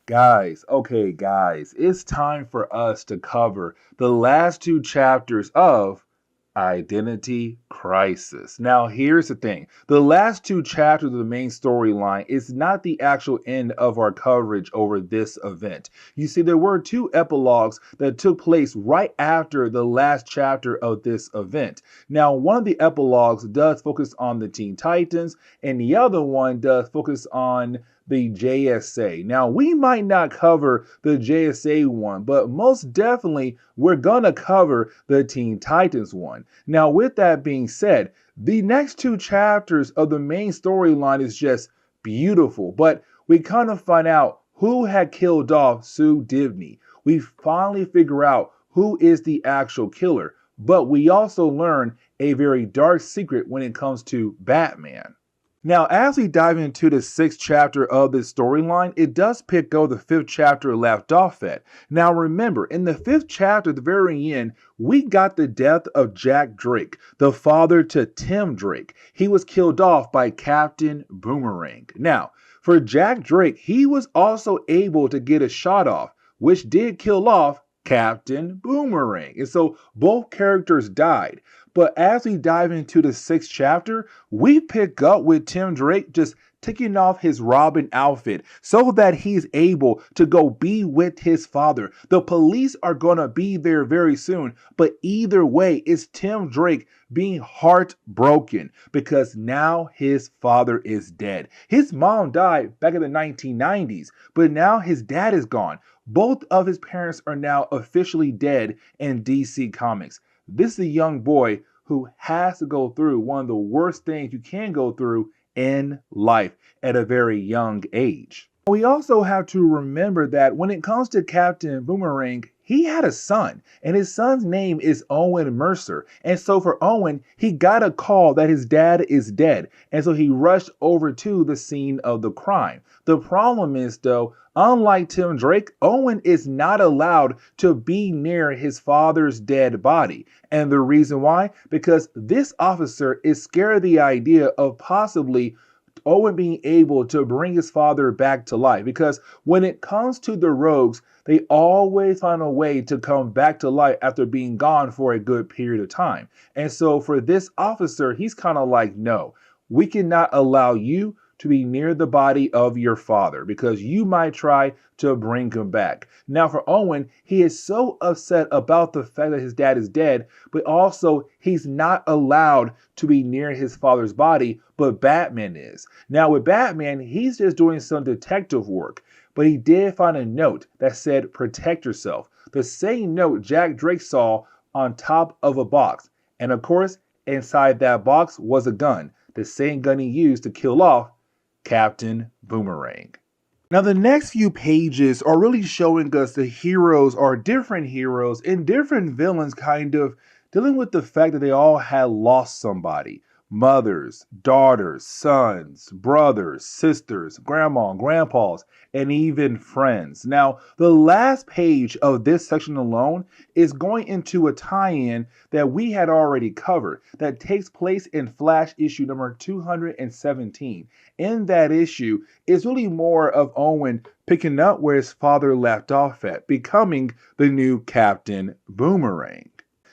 Guys, it's time for us to cover the last two chapters of Identity Crisis. Now, here's the thing. The last two chapters of the main storyline is not the actual end of our coverage over this event. You see, there were two epilogues that took place right after the last chapter of this event. Now, one of the epilogues does focus on the Teen Titans, and the other one does focus on the JSA. Now, we might not cover the JSA one, but most definitely we're going to cover the Teen Titans one. Now, with that being said, the next two chapters of the main storyline is just beautiful, but we kind of find out who had killed off Sue Dibney. We finally figure out who is the actual killer, but we also learn a very dark secret when it comes to Batman. Now, as we dive into the sixth chapter of this storyline, it does pick up the fifth chapter left off at. Now, remember, in the fifth chapter, at the very end, we got the death of Jack Drake, the father to Tim Drake. He was killed off by Captain Boomerang. Now, for Jack Drake, he was also able to get a shot off, which did kill off Captain Boomerang. And so both characters died. But as we dive into the sixth chapter, we pick up with Tim Drake just taking off his Robin outfit so that he's able to go be with his father. The police are going to be there very soon, but either way, it's Tim Drake being heartbroken because now his father is dead. His mom died back in the 1990s, but now his dad is gone. Both of his parents are now officially dead in DC Comics. This is a young boy who has to go through one of the worst things you can go through in life at a very young age. We also have to remember that when it comes to Captain Boomerang, he had a son, and his son's name is Owen Mercer. And so for Owen, he got a call that his dad is dead. And so he rushed over to the scene of the crime. The problem is, though, unlike Tim Drake, Owen is not allowed to be near his father's dead body. And the reason why? Because this officer is scared of the idea of possibly Owen being able to bring his father back to life. Because when it comes to the rogues, they always find a way to come back to life after being gone for a good period of time. And so for this officer, he's kind of like, no, we cannot allow you to be near the body of your father because you might try to bring him back. Now for Owen, he is so upset about the fact that his dad is dead, but also he's not allowed to be near his father's body, but Batman is. Now with Batman, he's just doing some detective work, but he did find a note that said, "Protect yourself." The same note Jack Drake saw on top of a box. And of course, inside that box was a gun, the same gun he used to kill off Captain Boomerang. Now, the next few pages are really showing us the heroes are different heroes and different villains kind of dealing with the fact that they all had lost somebody. Mothers, daughters, sons, brothers, sisters, grandma, grandpas, and even friends. Now, the last page of this section alone is going into a tie-in that we had already covered that takes place in Flash issue number 217. In that issue, it's really more of Owen picking up where his father left off at, becoming the new Captain Boomerang.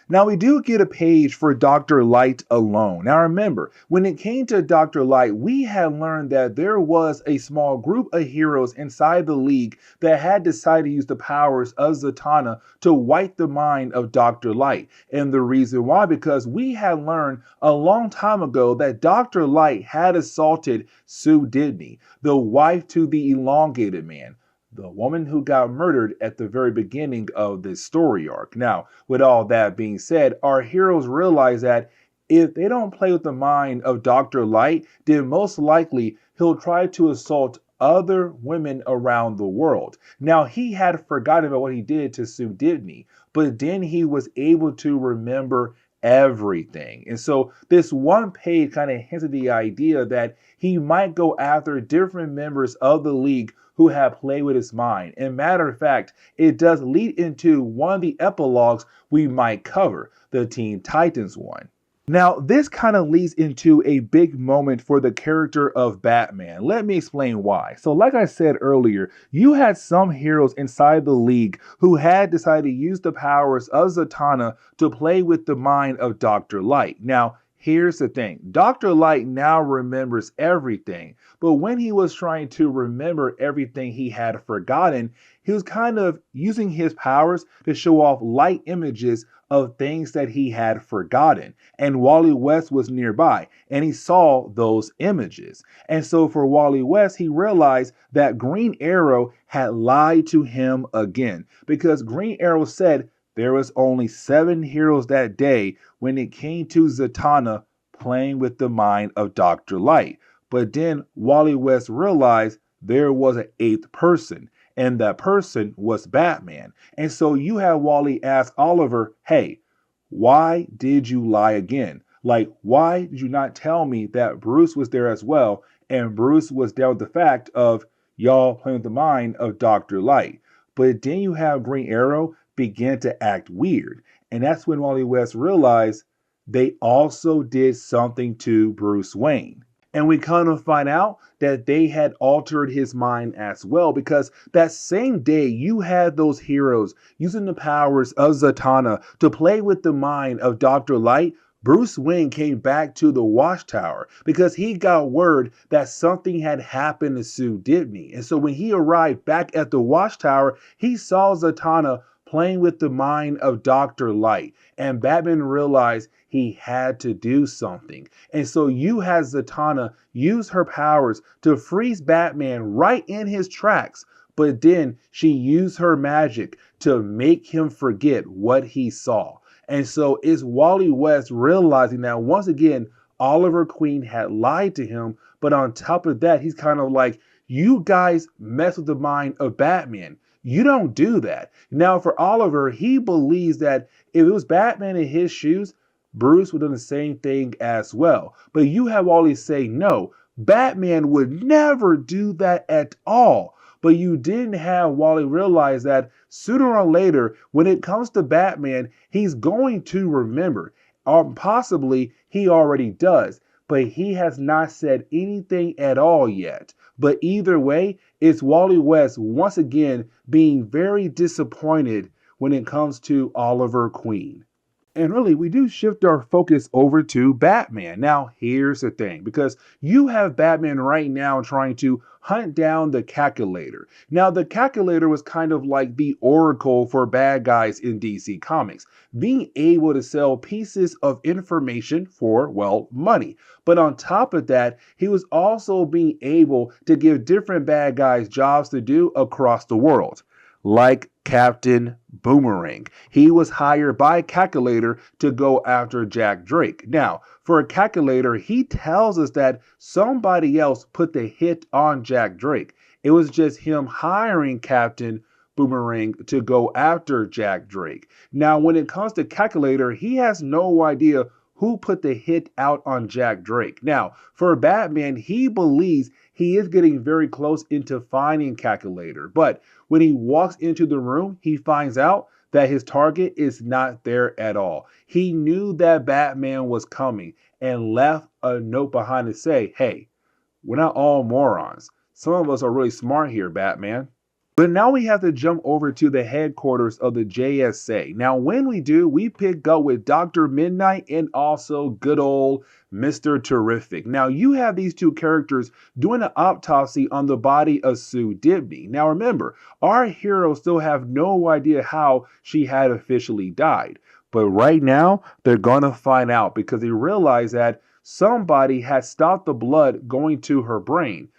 Now, we do get a page for Dr. Light alone. Now, remember, when it came to Dr. Light, we had learned that there was a small group of heroes inside the League that had decided to use the powers of Zatanna to wipe the mind of Dr. Light. And the reason why, because we had learned a long time ago that Dr. Light had assaulted Sue Dibney, the wife to the elongated man, the woman who got murdered at the very beginning of this story arc. Now, with all that being said, our heroes realize that if they don't play with the mind of Dr. Light, then most likely he'll try to assault other women around the world. Now, he had forgotten about what he did to Sue Dibney, but then he was able to remember everything. And so this one page kind of hints at the idea that he might go after different members of the League who have played with his mind. And matter of fact, it does lead into one of the epilogues we might cover, the Teen Titans one. Now, this kind of leads into a big moment for the character of Batman. Let me explain why. So, like I said earlier, you had some heroes inside the league who had decided to use the powers of Zatanna to play with the mind of Dr. Light. Now, here's the thing. Dr. Light now remembers everything, but when he was trying to remember everything he had forgotten, he was kind of using his powers to show off light images of things that he had forgotten. And Wally West was nearby and he saw those images. And so for Wally West, he realized that Green Arrow had lied to him again because Green Arrow said there was only 7 heroes that day when it came to Zatanna playing with the mind of Dr. Light. But then Wally West realized there was an 8th person, and that person was Batman. And so you have Wally ask Oliver, hey, why did you lie again? Like, why did you not tell me that Bruce was there as well? And Bruce was there with the fact of y'all playing with the mind of Dr. Light. But then you have Green Arrow begin to act weird. And that's when Wally West realized they also did something to Bruce Wayne. And we kind of find out that they had altered his mind as well, because that same day you had those heroes using the powers of Zatanna to play with the mind of Dr. Light. Bruce Wayne came back to the Watchtower because he got word that something had happened to Sue Dibney. And so when he arrived back at the Watchtower, he saw Zatanna playing with the mind of Dr. Light. And Batman realized he had to do something. And so you had Zatanna use her powers to freeze Batman right in his tracks. But then she used her magic to make him forget what he saw. And so it's Wally West realizing that once again, Oliver Queen had lied to him. But on top of that, he's kind of like, you guys mess with the mind of Batman. You don't do that. Now, for Oliver, he believes that if it was Batman in his shoes, Bruce would have done the same thing as well. But you have Wally say, no, Batman would never do that at all. But you didn't have Wally realize that sooner or later, when it comes to Batman, he's going to remember. Or possibly he already does. But he has not said anything at all yet. But either way, it's Wally West once again being very disappointed when it comes to Oliver Queen. And really, we do shift our focus over to Batman. Now, here's the thing, because you have Batman right now trying to hunt down the Calculator. Now, the Calculator was kind of like the oracle for bad guys in DC Comics, being able to sell pieces of information for, well, money. But on top of that, he was also being able to give different bad guys jobs to do across the world. Like Captain Boomerang. He was hired by Calculator to go after Jack Drake. Now, for a Calculator, he tells us that somebody else put the hit on Jack Drake. It was just him hiring Captain Boomerang to go after Jack Drake. Now, when it comes to Calculator, he has no idea who put the hit out on Jack Drake. Now, for Batman, he believes he is getting very close into finding Calculator. But when he walks into the room, he finds out that his target is not there at all. He knew that Batman was coming and left a note behind to say, hey, we're not all morons. Some of us are really smart here, Batman. But now we have to jump over to the headquarters of the JSA. Now, when we do, we pick up with Dr. Midnight and also good old Mr. Terrific. Now, you have these two characters doing an autopsy on the body of Sue Dibney. Now, remember, our heroes still have no idea how she had officially died. But right now, they're going to find out because they realize that somebody had stopped the blood going to her brain.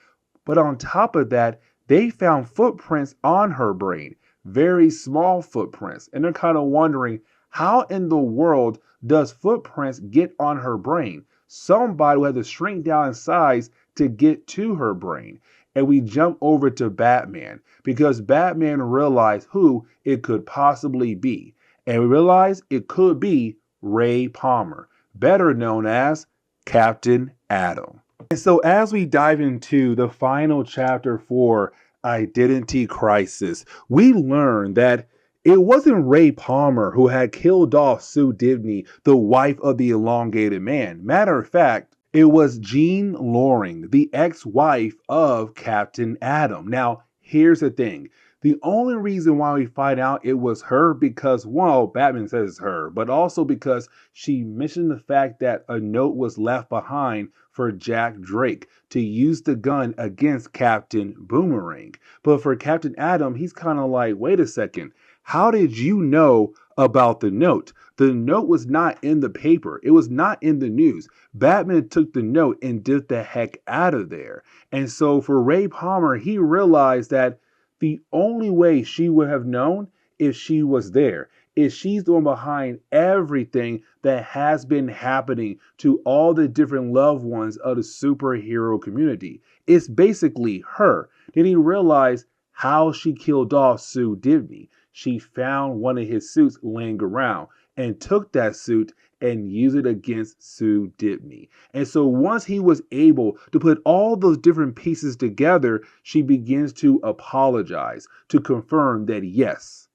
But on top of that, they found footprints on her brain, very small footprints. And they're kind of wondering, how in the world does footprints get on her brain? Somebody will have to shrink down in size to get to her brain. And we jump over to Batman because Batman realized who it could possibly be. And we realized it could be Ray Palmer, better known as Captain Atom. And so as we dive into the final chapter for Identity Crisis, we learn that It wasn't Ray Palmer who had killed off Sue Dibney, the wife of the elongated man. Matter of fact, it was Jean Loring, the ex-wife of Captain Adam. Now, here's the thing. The only reason why we find out it was her because, well, Batman says it's her, but also because she mentioned the fact that a note was left behind for Jack Drake to use the gun against Captain Boomerang. But for Captain Adam, he's kind of like, wait a second. How did you know about the note? The note was not in the paper. It was not in the news. Batman took the note and dipped the heck out of there. And so for Ray Palmer, he realized that the only way she would have known if she was there is she's the one behind everything that has been happening to all the different loved ones of the superhero community. It's basically her. Then he realized how she killed off Sue Dibney. She found one of his suits laying around and took that suit and used it against Sue Dibney. And so once he was able to put all those different pieces together, she begins to apologize to confirm that yes,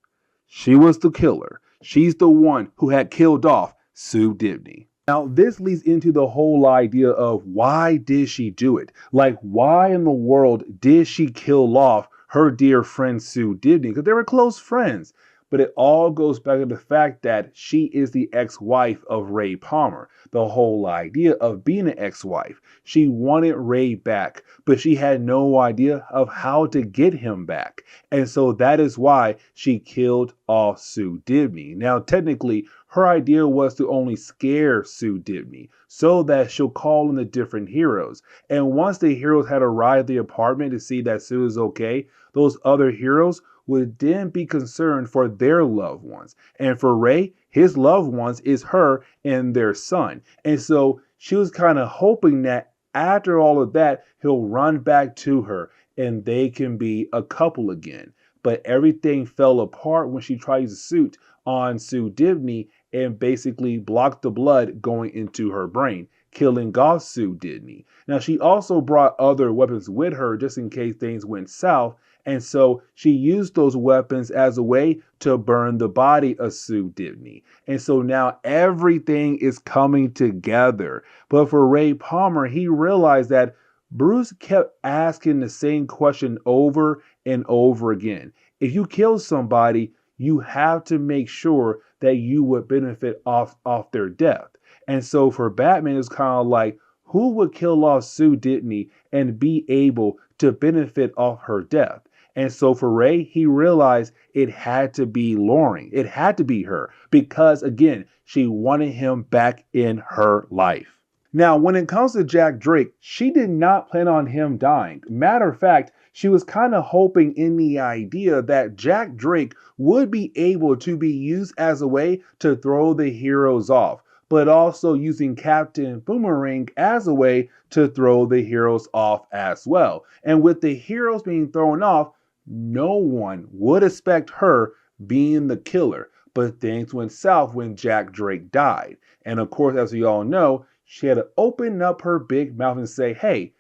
she was the killer. She's the one who had killed off Sue Dibney. Now, this leads into the whole idea of why did she do it? Like, why in the world did she kill off her dear friend Sue Dibney? Because they were close friends. But it all goes back to the fact that she is the ex-wife of Ray Palmer. The whole idea of being an ex-wife. She wanted Ray back, but she had no idea of how to get him back. And so that is why she killed off Sue Dibney. Now, technically, her idea was to only scare Sue Dibney so that she'll call in the different heroes. And once the heroes had arrived at the apartment to see that Sue is okay, those other heroes would then be concerned for their loved ones. And for Ray, his loved ones is her and their son. And so she was kind of hoping that after all of that, he'll run back to her and they can be a couple again. But everything fell apart when she tried to suit on Sue Dibney and basically blocked the blood going into her brain, killing off Sue Dibney. Now, she also brought other weapons with her just in case things went south. And so she used those weapons as a way to burn the body of Sue Dibney. And so now everything is coming together. But for Ray Palmer, he realized that Bruce kept asking the same question over and over again. If you kill somebody, you have to make sure that you would benefit off their death. And so for Batman, it's kind of like, who would kill off Sue Dibney and be able to benefit off her death? And so for Ray, he realized it had to be Loring. It had to be her because, again, she wanted him back in her life. Now, when it comes to Jack Drake, she did not plan on him dying. Matter of fact, she was kind of hoping in the idea that Jack Drake would be able to be used as a way to throw the heroes off, but also using Captain Boomerang as a way to throw the heroes off as well. And with the heroes being thrown off, no one would expect her being the killer, but things went south when Jack Drake died. And of course, as we all know, she had to open up her big mouth and say, hey,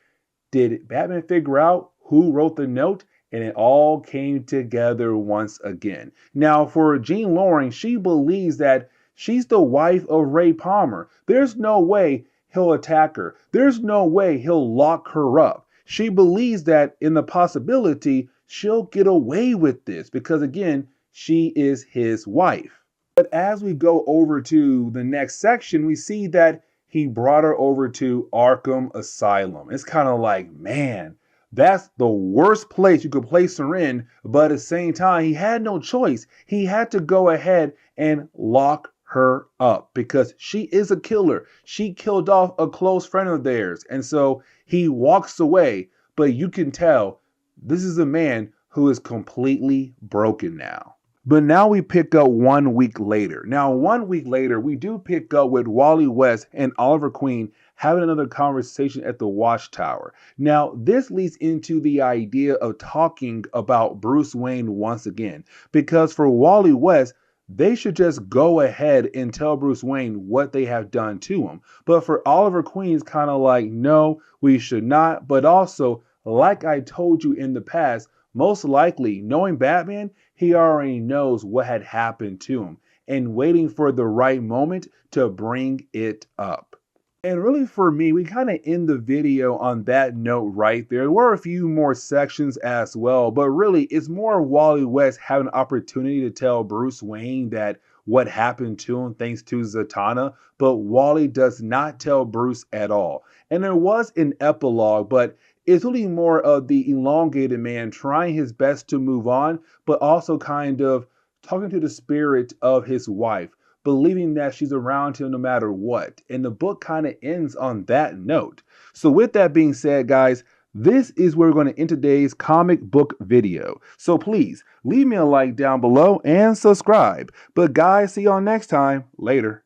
did Batman figure out who wrote the note? And it all came together once again. Now, for Jean Loring, she believes that she's the wife of Ray Palmer. There's no way he'll attack her. There's no way he'll lock her up. She believes that in the possibility she'll get away with this because, again, she is his wife. But as we go over to the next section, we see that he brought her over to Arkham Asylum. It's kind of like, man, that's the worst place you could place her in. But at the same time, he had no choice. He had to go ahead and lock her up because she is a killer. She killed off a close friend of theirs. And so he walks away. But you can tell this is a man who is completely broken now. But now we pick up 1 week later. Now, 1 week later, we do pick up with Wally West and Oliver Queen having another conversation at the Watchtower. Now, this leads into the idea of talking about Bruce Wayne once again. Because for Wally West, they should just go ahead and tell Bruce Wayne what they have done to him. But for Oliver Queen, it's kind of like, no, we should not. But also, like I told you in the past, Most likely, knowing Batman, he already knows what had happened to him and waiting for the right moment to bring it up. And really for me, we kind of end the video on that note right there. There were a few more sections as well, but really it's more Wally West having an opportunity to tell Bruce Wayne that what happened to him thanks to Zatanna, but Wally does not tell Bruce at all. And there was an epilogue, but it's really more of the elongated man trying his best to move on, but also kind of talking to the spirit of his wife, believing that she's around him no matter what. And the book kind of ends on that note. So with that being said, guys, this is where we're going to end today's comic book video. So please leave me a like down below and subscribe. But guys, see y'all next time. Later.